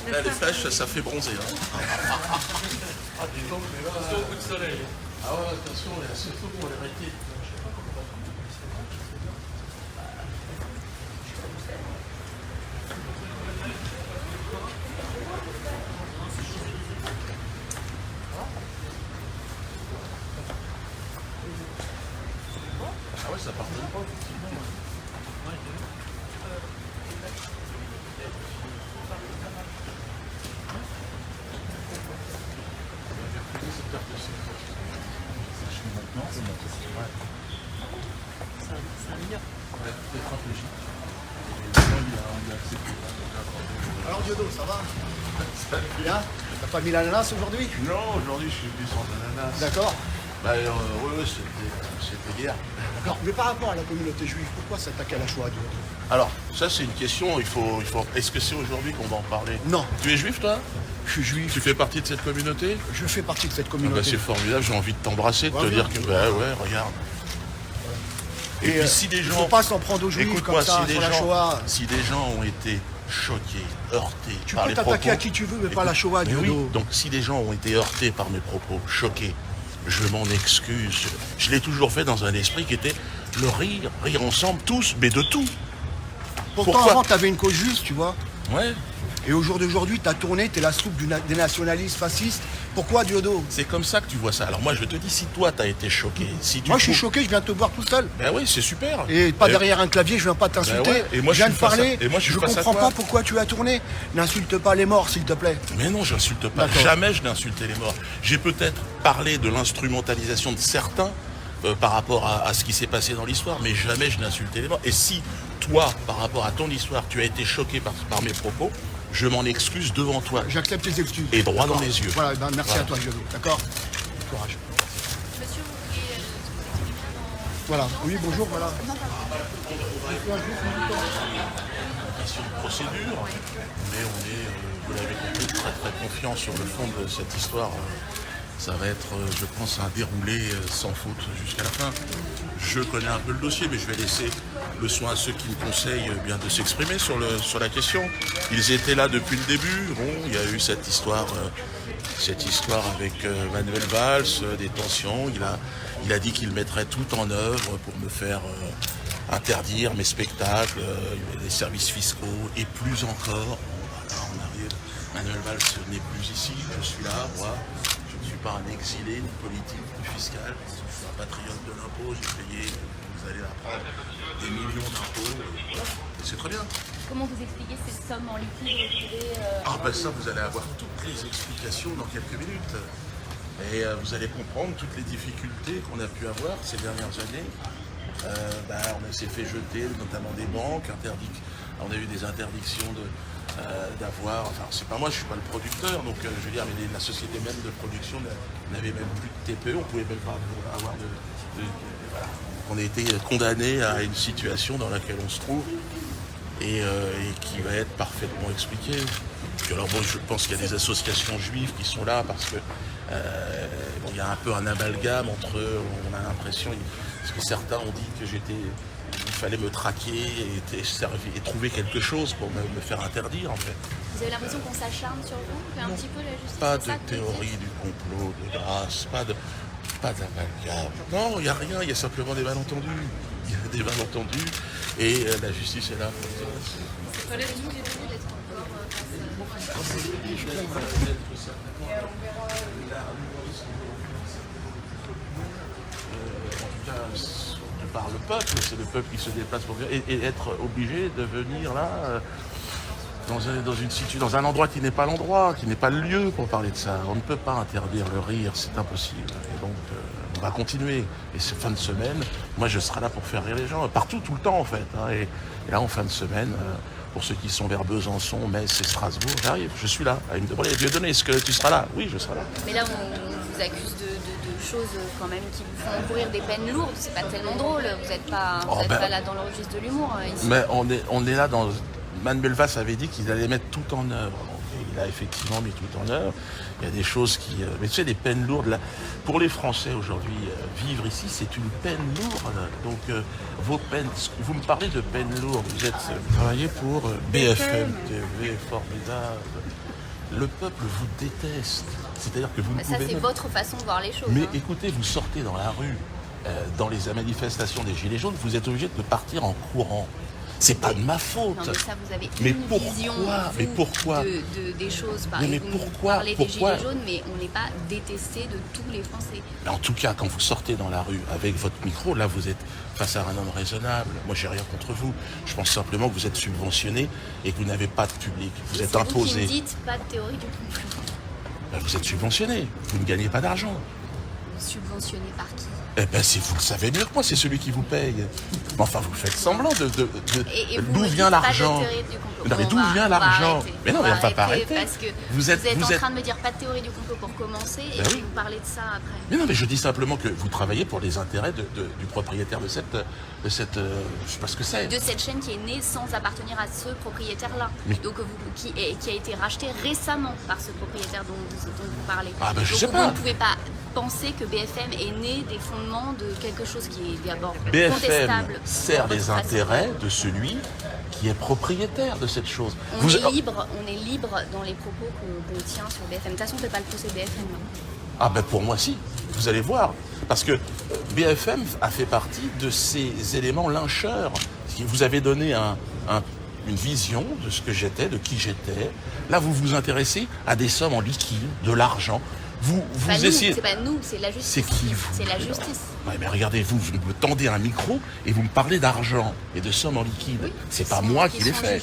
Là, les flèches, ça fait bronzer. Hein. Ah, dis donc, mais là, au coup de soleil. Ah ouais, attention, il y a surtout pour les rétites. Ah ouais, ça pardonne pas, effectivement. Alors Diodo, ça va? Bien? T'as pas mis l'ananas aujourd'hui? Non, aujourd'hui, je suis venu sans ananas. D'accord. Bah, oui, c'était hier. D'accord. Mais par rapport à la communauté juive, pourquoi s'attaquer à la Shoah, Diodo? Alors, ça, c'est une question, il faut... Est-ce que c'est aujourd'hui qu'on va en parler? Non. Tu es juif, toi? Je suis juif. Tu fais partie de cette communauté? Je fais partie de cette Ah bah, communauté. c'est formidable, j'ai envie de t'embrasser, de te bien. dire que... Bah ouais, regarde. Et puis si des il gens... faut pas s'en prendre aux juifs Écoute-moi, comme ça, si sur des la gens... Shoah. Si des gens ont été choqués, heurtés Tu par peux les t'attaquer propos... à qui tu veux, mais pas Écoute, la Shoah, mais oui, Diodo. donc si des gens ont été heurtés par mes propos, choqués, je m'en excuse. Je l'ai toujours fait dans un esprit qui était le rire ensemble, tous, mais de tout. Pourtant, Pourquoi avant, t'avais une cause juste, tu vois. Ouais, Et au jour d'aujourd'hui, t'as tourné, t'es la soupe des nationalistes fascistes. Pourquoi, Diodo? c'est comme ça que tu vois ça. Alors moi, je te dis, si toi, t'as été choqué, si tu Moi, je suis trouves- choqué, je viens te voir tout seul. Ben oui, c'est super. Et pas Ben- derrière un clavier, je viens pas t'insulter. ouais. Et moi, je viens je de suis face à- parler. et moi, je suis face à comprends toi. pas pourquoi tu as tourné. N'insulte pas les morts, s'il te plaît. Mais non, j'insulte pas. D'accord. Jamais je n'ai insulté les morts. J'ai peut-être parlé de l'instrumentalisation de certains par rapport à ce qui s'est passé dans l'histoire, mais jamais je n'ai insulté les morts. Et si toi, par rapport à ton histoire, tu as été choqué par mes propos, je m'en excuse devant toi. J'accepte tes excuses. Et droit dans D'accord. les yeux. Voilà, ben, merci Voilà. à toi, Diodo. D'accord? Courage. Monsieur, vous vouliez vous exprimer Voilà. Oui, bonjour, voilà. Question de procédure, mais on est, vous l'avez compris, très très confiant sur le fond de cette histoire. Ça va être, je pense, un déroulé sans faute jusqu'à la fin. Je connais un peu le dossier, mais je vais laisser le soin à ceux qui me conseillent bien de s'exprimer sur la question. Ils étaient là depuis le début. Bon, il y a eu cette histoire avec Manuel Valls, des tensions. Il a dit qu'il mettrait tout en œuvre pour me faire interdire mes spectacles, les services fiscaux et plus encore. Bon, voilà, on arrive. Manuel Valls n'est plus ici, je suis là, moi. Je ne suis pas un exilé, ni politique, ni fiscal. Je suis un patriote de l'impôt, j'ai payé, vous allez l'apprendre, des millions d'impôts. Voilà. Et c'est très bien. comment vous expliquez cette somme en liquide retirée Ah ben ça, vous allez avoir toutes les explications dans quelques minutes. Et vous allez comprendre toutes les difficultés qu'on a pu avoir ces dernières années. On s'est fait jeter, notamment des banques, on a eu des interdictions d'avoir, enfin c'est pas moi, je suis pas le producteur, donc je veux dire, mais la société même de production n'avait même plus de TPE, on pouvait même pas avoir voilà. On a été condamné à une situation dans laquelle on se trouve et qui va être parfaitement expliquée. Puis alors bon, je pense qu'il y a des associations juives qui sont là parce que il y a un peu un amalgame entre eux, on a l'impression, parce que certains ont dit que il fallait me traquer et trouver quelque chose pour me faire interdire en fait. Vous avez l'impression qu'on s'acharne sur vous, un petit peu la justice? Pas c'est ça de que vous théorie dites du complot, de grâce, pas d'amalgame. Non, il n'y a rien, il y a simplement des malentendus. Il y a des malentendus et la justice est là pour les adresser. Est-ce que vous les deux d'être encore Par le peuple, c'est le peuple qui se déplace pour venir et être obligé de venir là dans un endroit qui n'est pas l'endroit, qui n'est pas le lieu pour parler de ça. On ne peut pas interdire le rire, c'est impossible. Et donc on va continuer. Et cette fin de semaine, moi je serai là pour faire rire les gens, partout, tout le temps en fait. Hein. Et là en fin de semaine, pour ceux qui sont vers Besançon, Metz et Strasbourg, j'arrive, je suis là. Il me demandait, Dieudonné, est-ce que tu seras là? Oui, je serai là. Mais là, on vous accuse de choses quand même qui vous font encourir des peines lourdes. C'est pas tellement drôle. Vous n'êtes pas, pas là dans le registre de l'humour ici. Mais on est là dans... Manuel Valls avait dit qu'ils allaient mettre tout en œuvre. Donc, il a effectivement mis tout en œuvre. Il y a des choses qui... mais tu sais, des peines lourdes, là, pour les Français aujourd'hui, vivre ici, c'est une peine lourde. Donc, vos peines... Vous me parlez de peines lourdes. Vous travaillez pour BFM TV, formidable. Le peuple vous déteste. C'est-à-dire que vous ne pouvez... Ça, c'est votre façon de voir les choses. Mais écoutez, vous sortez dans la rue, dans les manifestations des Gilets jaunes, vous êtes obligé de partir en courant. C'est pas de ma faute. Non, mais ça, vous avez mais une vision mais pourquoi des choses. Mais vous pourquoi parlez des Gilets jaunes, mais on n'est pas détesté de tous les Français. Mais en tout cas, quand vous sortez dans la rue avec votre micro, là, vous êtes face à un homme raisonnable. Moi, j'ai rien contre vous. Je pense simplement que vous êtes subventionné et que vous n'avez pas de public. Vous êtes imposé. Vous qui me dites pas de théorie du complot. Ben, vous êtes subventionné. Vous ne gagnez pas d'argent. Subventionné par qui? Eh bien, si vous le savez mieux que moi, c'est celui qui vous paye. Mais enfin, vous faites semblant d'où vient l'argent. Non, mais d'où vient l'argent? Mais non, mais on va pas arrêter. Parce que vous êtes en train de me dire pas de théorie du complot pour commencer, et puis vous parlez de ça après. Mais non, mais je dis simplement que vous travaillez pour les intérêts du propriétaire de cette je sais pas ce que c'est. De cette chaîne qui est née sans appartenir à ce propriétaire-là. Donc qui a été racheté récemment par ce propriétaire dont vous parlez. Ah ben je sais pas. Vous ne pouvez pas penser que BFM est né des fondements de quelque chose qui est d'abord contestable. BFM sert les intérêts de celui qui est propriétaire de cette chose. On est libre dans les propos qu'on tient sur BFM. De toute façon, on ne fait pas le procès BFM. Ah ben pour moi si, vous allez voir. Parce que BFM a fait partie de ces éléments lyncheurs. Vous avez donné une vision de ce que j'étais, de qui j'étais. Là, vous vous intéressez à des sommes en liquide, de l'argent. Vous essayez... C'est pas nous, c'est la justice. C'est qui vous? C'est la justice. Ouais, mais regardez, vous me tendez un micro et vous me parlez d'argent et de sommes en liquide. Oui, c'est pas moi qui l'ai fait.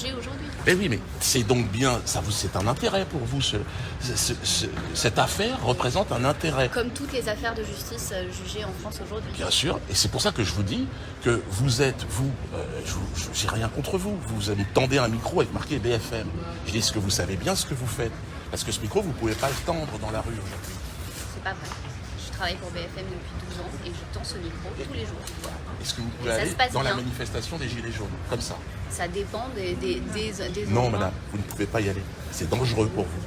Mais oui, mais c'est donc bien, c'est un intérêt pour vous. Cette affaire représente un intérêt. Comme toutes les affaires de justice jugées en France aujourd'hui. Bien sûr, et c'est pour ça que je vous dis que vous êtes, j'ai rien contre vous. Vous me tendez un micro avec marqué BFM. Je dis que vous savez bien ce que vous faites. Parce que ce micro, vous ne pouvez pas le tendre dans la rue aujourd'hui. C'est pas vrai. Je travaille pour BFM depuis 12 ans et je tends ce micro tous les jours. Est-ce que vous pouvez aller dans la manifestation des Gilets jaunes, comme ça? Ça dépend des Non, madame, vous ne pouvez pas y aller. C'est dangereux pour vous.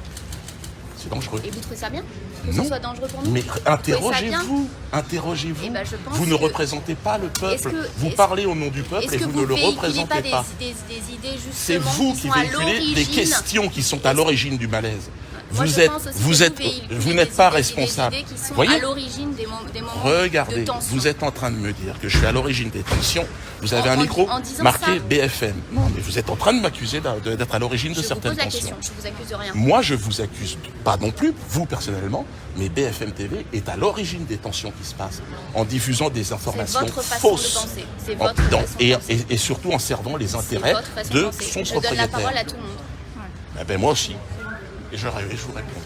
C'est dangereux. Et vous trouvez ça bien que ce soit dangereux pour nous? Mais interrogez-vous. Interrogez-vous. Eh ben, vous ne représentez pas le peuple. Vous parlez au nom du peuple et vous ne le représentez pas. Des idées c'est vous qui véhiculez des questions qui sont à l'origine du malaise. Vous n'êtes pas responsable. Voyez, à l'origine des moments regardez, de tension. Vous êtes en train de me dire que je suis à l'origine des tensions. Vous avez un micro marqué BFM. Non, mais vous êtes en train de m'accuser d'être à l'origine de certaines tensions. Je vous accuse de rien. Moi, je vous accuse pas non plus, vous personnellement, mais BFM TV est à l'origine des tensions qui se passent en diffusant des informations fausses. C'est votre façon de penser. Et surtout en servant les intérêts de son propriétaire. Je donne la parole à tout le monde. Eh ben, moi aussi. Et je vous réponds.